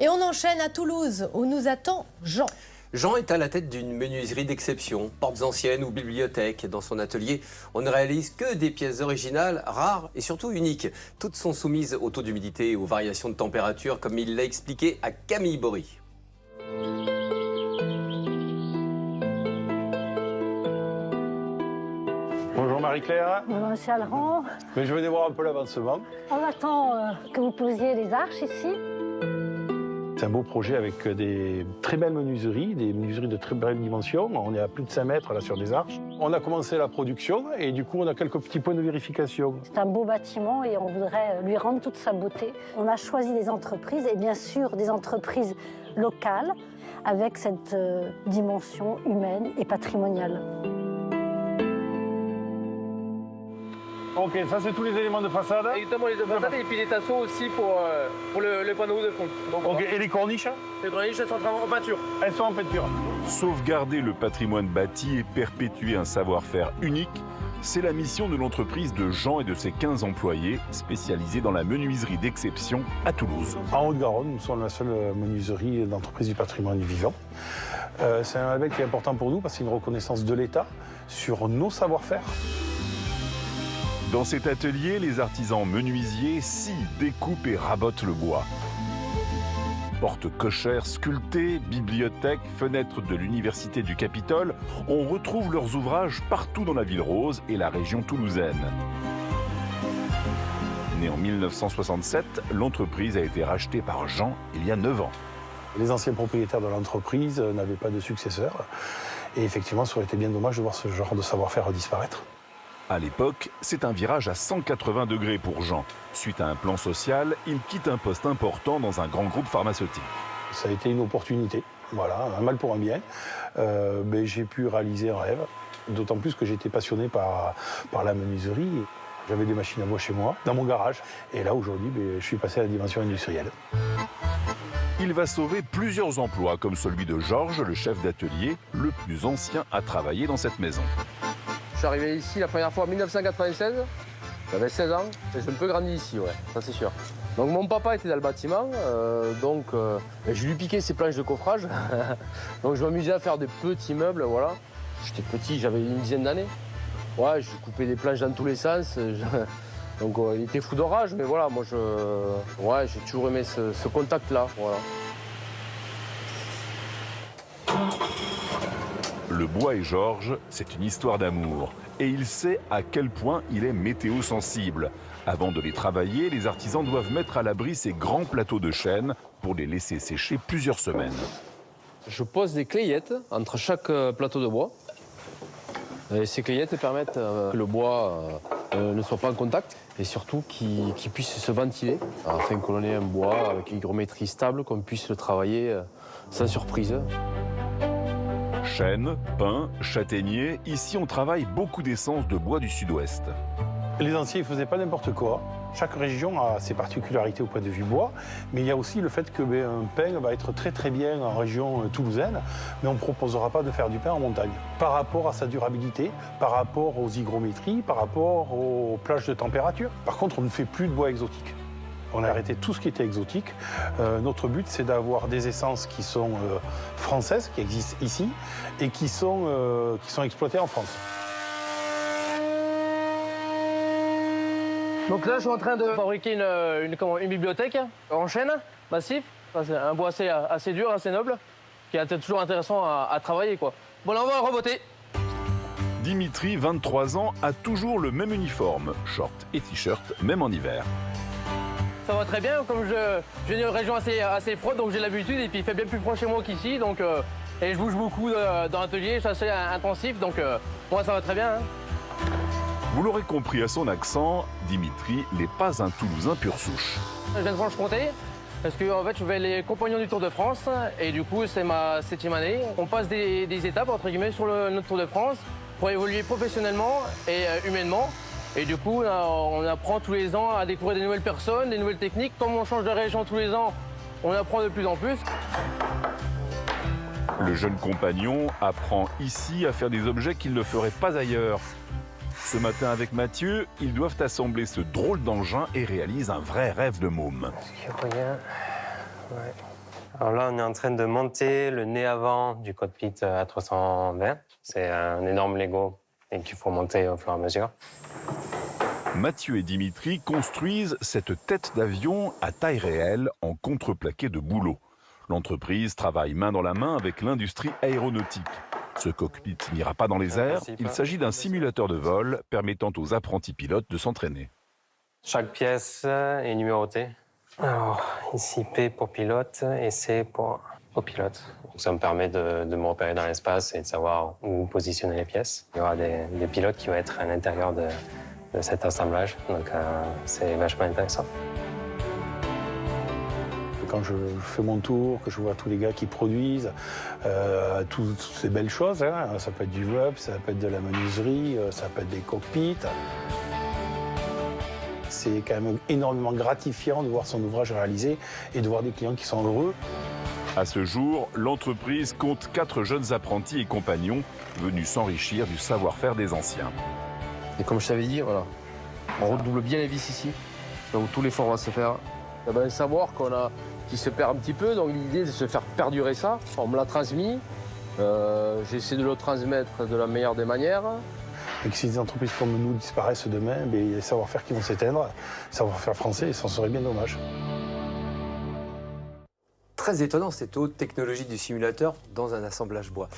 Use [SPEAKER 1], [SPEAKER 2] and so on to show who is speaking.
[SPEAKER 1] Et on enchaîne à Toulouse, où nous attend Jean.
[SPEAKER 2] Jean est à la tête d'une menuiserie d'exception, portes anciennes ou bibliothèque. Dans son atelier, on ne réalise que des pièces originales, rares et surtout uniques. Toutes sont soumises au taux d'humidité et aux variations de température, comme il l'a expliqué à Camille Bory.
[SPEAKER 3] Bonjour Marie-Claire.
[SPEAKER 4] Bonjour Monsieur Alran.
[SPEAKER 3] Mais je venais voir un peu l'avancement.
[SPEAKER 4] On attend que vous posiez les arches ici.
[SPEAKER 3] C'est un beau projet avec des très belles menuiseries, des menuiseries de très belles dimensions. On est à plus de 5 mètres là sur des arches. On a commencé la production et du coup on a quelques petits points de vérification.
[SPEAKER 4] C'est un beau bâtiment et on voudrait lui rendre toute sa beauté. On a choisi des entreprises et bien sûr des entreprises locales avec cette dimension humaine et patrimoniale.
[SPEAKER 3] Ok, ça c'est tous les éléments de façade.
[SPEAKER 5] Exactement, les deux façades et puis les tasseaux aussi pour le panneau de fond. Donc,
[SPEAKER 3] Ok, et les corniches?
[SPEAKER 5] Les corniches, elles sont en peinture.
[SPEAKER 3] Elles sont en peinture.
[SPEAKER 6] Sauvegarder le patrimoine bâti et perpétuer un savoir-faire unique, c'est la mission de l'entreprise de Jean et de ses 15 employés, spécialisés dans la menuiserie d'exception à Toulouse.
[SPEAKER 3] En Haute-Garonne, nous sommes la seule menuiserie d'entreprise du patrimoine vivant. C'est un label qui est important pour nous parce que c'est une reconnaissance de l'État sur nos savoir-faire.
[SPEAKER 6] Dans cet atelier, les artisans menuisiers scient, découpent et rabotent le bois. Portes cochères sculptées, bibliothèques, fenêtres de l'Université du Capitole, on retrouve leurs ouvrages partout dans la ville rose et la région toulousaine. Née en 1967, l'entreprise a été rachetée par Jean il y a 9 ans.
[SPEAKER 3] Les anciens propriétaires de l'entreprise n'avaient pas de successeur. Et effectivement, ça aurait été bien dommage de voir ce genre de savoir-faire disparaître.
[SPEAKER 6] À l'époque, c'est un virage à 180 degrés pour Jean. Suite à un plan social, il quitte un poste important dans un grand groupe pharmaceutique.
[SPEAKER 3] Ça a été une opportunité, voilà, un mal pour un bien. Mais j'ai pu réaliser un rêve, d'autant plus que j'étais passionné par la menuiserie. J'avais des machines à bois chez moi, dans mon garage. Et là, aujourd'hui, je suis passé à la dimension industrielle.
[SPEAKER 6] Il va sauver plusieurs emplois, comme celui de Georges, le chef d'atelier, le plus ancien à travailler dans cette maison.
[SPEAKER 5] Je suis arrivé ici la première fois en 1996. J'avais 16 ans et j'ai un peu grandi ici, ouais, ça c'est sûr. Donc mon papa était dans le bâtiment, je lui piquais ses planches de coffrage. Donc je m'amusais à faire des petits meubles, voilà. J'étais petit, j'avais une dizaine d'années. Ouais, je coupais des planches dans tous les sens. Donc il était fou d'orage, mais voilà, moi j'ai toujours aimé ce contact-là, voilà.
[SPEAKER 6] Le bois et Georges, c'est une histoire d'amour. Et il sait à quel point il est météo-sensible. Avant de les travailler, les artisans doivent mettre à l'abri ces grands plateaux de chêne pour les laisser sécher plusieurs semaines.
[SPEAKER 5] Je pose des clayettes entre chaque plateau de bois. Et ces clayettes permettent que le bois ne soit pas en contact et surtout qu'il puisse se ventiler afin que l'on ait un bois avec une hygrométrie stable, qu'on puisse le travailler sans surprise.
[SPEAKER 6] Chêne, pin, châtaignier, ici on travaille beaucoup d'essences de bois du sud-ouest.
[SPEAKER 3] Les anciens ne faisaient pas n'importe quoi. Chaque région a ses particularités au point de vue bois, mais il y a aussi le fait qu'un pain va être très très bien en région toulousaine, mais on ne proposera pas de faire du pain en montagne. Par rapport à sa durabilité, par rapport aux hygrométries, par rapport aux plages de température. Par contre, on ne fait plus de bois exotique. On a arrêté tout ce qui était exotique. Notre but, c'est d'avoir des essences qui sont françaises, qui existent ici, et qui sont exploitées en France.
[SPEAKER 5] Donc là, je suis en train de fabriquer une bibliothèque en chêne massif. C'est un bois assez dur, assez noble, qui est toujours intéressant à travailler, quoi. Bon, là, on va rebotter.
[SPEAKER 6] Dimitri, 23 ans, a toujours le même uniforme, short et t-shirt, même en hiver.
[SPEAKER 5] Ça va très bien, comme je viens d'une région assez froide, donc j'ai l'habitude, et puis il fait bien plus froid chez moi qu'ici, donc et je bouge beaucoup dans l'atelier, c'est assez intensif, donc moi ça va très bien. Hein.
[SPEAKER 6] Vous l'aurez compris à son accent, Dimitri n'est pas un Toulousain pur souche.
[SPEAKER 5] Je viens de Franche-Comté, parce que en fait je fais les compagnons du Tour de France, et du coup c'est ma 7e année. On passe des étapes entre guillemets sur notre Tour de France pour évoluer professionnellement et humainement. Et du coup, on apprend tous les ans à découvrir des nouvelles personnes, des nouvelles techniques. Comme on change de région tous les ans, on apprend de plus en plus.
[SPEAKER 6] Le jeune compagnon apprend ici à faire des objets qu'il ne ferait pas ailleurs. Ce matin avec Mathieu, ils doivent assembler ce drôle d'engin et réalisent un vrai rêve de môme.
[SPEAKER 5] Est-ce qu'il y a moyen? Ouais.
[SPEAKER 7] Alors là, on est en train de monter le nez avant du cockpit A320. C'est un énorme Lego et qu'il faut monter au fur et à mesure.
[SPEAKER 6] Mathieu et Dimitri construisent cette tête d'avion à taille réelle en contreplaqué de bouleau. L'entreprise travaille main dans la main avec l'industrie aéronautique. Ce cockpit n'ira pas dans les airs, il s'agit d'un simulateur de vol permettant aux apprentis pilotes de s'entraîner.
[SPEAKER 7] Chaque pièce est numérotée. Alors, ici P pour pilote et C pour copilote. Ça me permet de me repérer dans l'espace et de savoir où positionner les pièces. Il y aura des pilotes qui vont être à l'intérieur de cet assemblage, donc c'est vachement intéressant.
[SPEAKER 3] Quand je fais mon tour, que je vois tous les gars qui produisent, toutes ces belles choses, hein, ça peut être du web, ça peut être de la menuiserie, ça peut être des cockpits. C'est quand même énormément gratifiant de voir son ouvrage réalisé et de voir des clients qui sont heureux.
[SPEAKER 6] À ce jour, l'entreprise compte 4 jeunes apprentis et compagnons venus s'enrichir du savoir-faire des anciens.
[SPEAKER 5] Et comme je t'avais dit, voilà, on redouble bien les vis ici, là où tout l'effort va se faire. Il y a un savoir qui se perd un petit peu, donc l'idée de se faire perdurer ça, on me l'a transmis. J'essaie de le transmettre de la meilleure des manières.
[SPEAKER 3] Et que si des entreprises comme nous disparaissent demain, il y a des savoir-faire qui vont s'éteindre, savoir-faire français, et ça serait bien dommage.
[SPEAKER 2] Très étonnant cette haute technologie du simulateur dans un assemblage bois.